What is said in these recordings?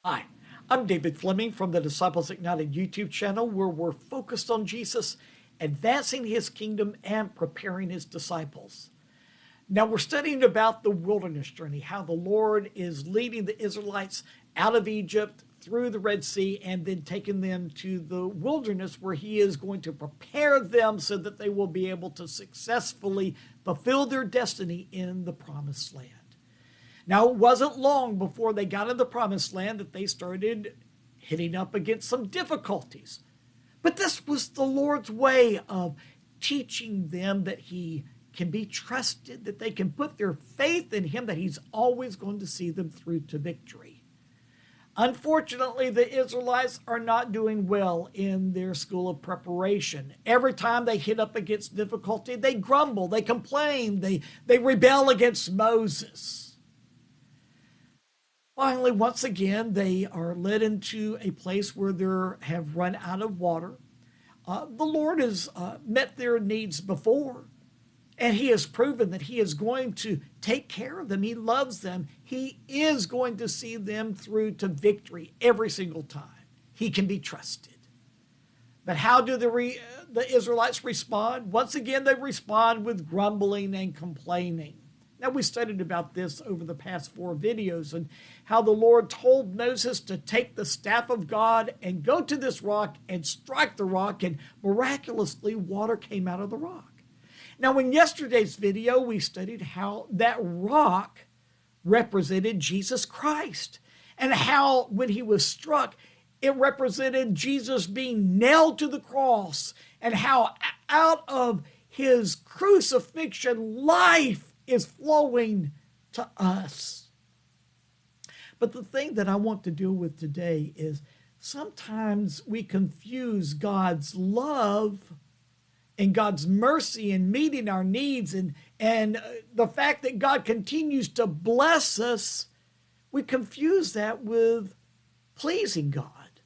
Hi, I'm David Fleming from the Disciples Ignited YouTube channel, where we're focused on Jesus, advancing his kingdom, and preparing his disciples. Now we're studying about the wilderness journey, how the Lord is leading the Israelites out of Egypt through the Red Sea and then taking them to the wilderness, where he is going to prepare them so that they will be able to successfully fulfill their destiny in the promised land. Now, it wasn't long before they got in the promised land that they started hitting up against some difficulties. But this was the Lord's way of teaching them that he can be trusted, that they can put their faith in him, that he's always going to see them through to victory. Unfortunately, the Israelites are not doing well in their school of preparation. Every time they hit up against difficulty, they grumble, they complain, they rebel against Moses. Finally, once again, they are led into a place where they have run out of water. The Lord has met their needs before, and he has proven that he is going to take care of them. He loves them. He is going to see them through to victory every single time. He can be trusted. But how do the Israelites respond? Once again, they respond with grumbling and complaining. Now, we studied about this over the past 4 videos and how the Lord told Moses to take the staff of God and go to this rock and strike the rock, and miraculously water came out of the rock. Now, in yesterday's video, we studied how that rock represented Jesus Christ, and how when he was struck, it represented Jesus being nailed to the cross, and how out of his crucifixion, life is flowing to us. But the thing that I want to deal with today is sometimes we confuse God's love and God's mercy in meeting our needs and the fact that God continues to bless us. We confuse that with pleasing God.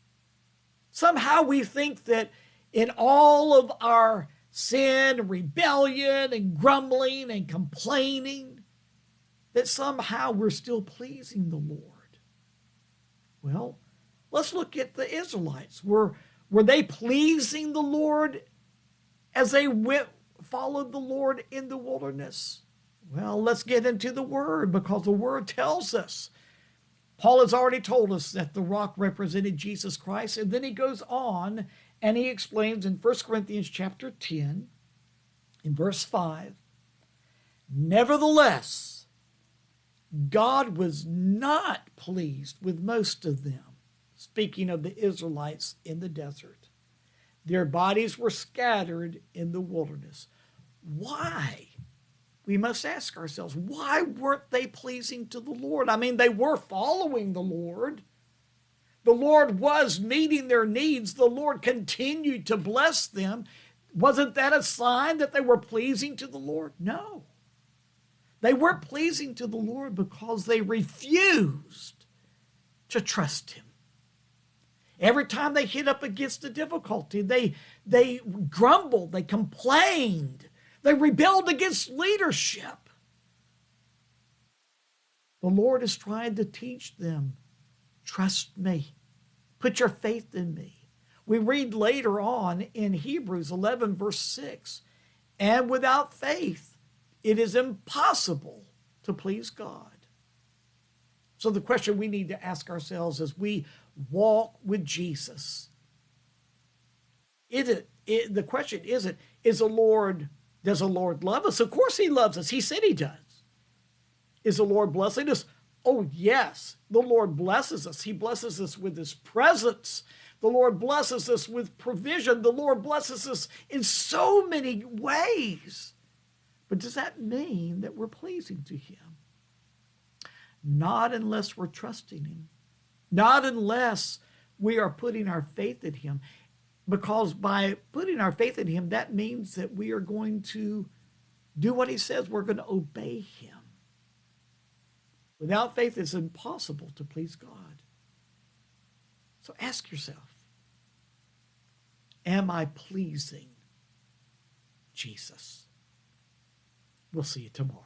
Somehow we think that in all of our sin, rebellion, and grumbling and complaining, that somehow we're still pleasing the Lord. Well, let's look at the Israelites. Were they pleasing the Lord as they followed the Lord in the wilderness? Well, let's get into the Word, because the Word tells us. Paul has already told us that the rock represented Jesus Christ, and then he goes on and he explains in 1 Corinthians chapter 10, in verse 5, nevertheless, God was not pleased with most of them, speaking of the Israelites in the desert. Their bodies were scattered in the wilderness. Why? We must ask ourselves, why weren't they pleasing to the Lord? I mean, they were following the Lord. The Lord was meeting their needs. The Lord continued to bless them. Wasn't that a sign that they were pleasing to the Lord? No. They weren't pleasing to the Lord because they refused to trust him. Every time they hit up against a difficulty, they grumbled, they complained, they rebelled against leadership. The Lord is trying to teach them, trust me. Put your faith in me. We read later on in Hebrews 11, verse 6, and without faith, it is impossible to please God. So the question we need to ask ourselves as we walk with Jesus, the question isn't, does the Lord love us? Of course he loves us. He said he does. Is the Lord blessing us? Oh, yes, the Lord blesses us. He blesses us with his presence. The Lord blesses us with provision. The Lord blesses us in so many ways. But does that mean that we're pleasing to him? Not unless we're trusting him. Not unless we are putting our faith in him. Because by putting our faith in him, that means that we are going to do what he says. We're going to obey him. Without faith, it's impossible to please God. So ask yourself, am I pleasing Jesus? We'll see you tomorrow.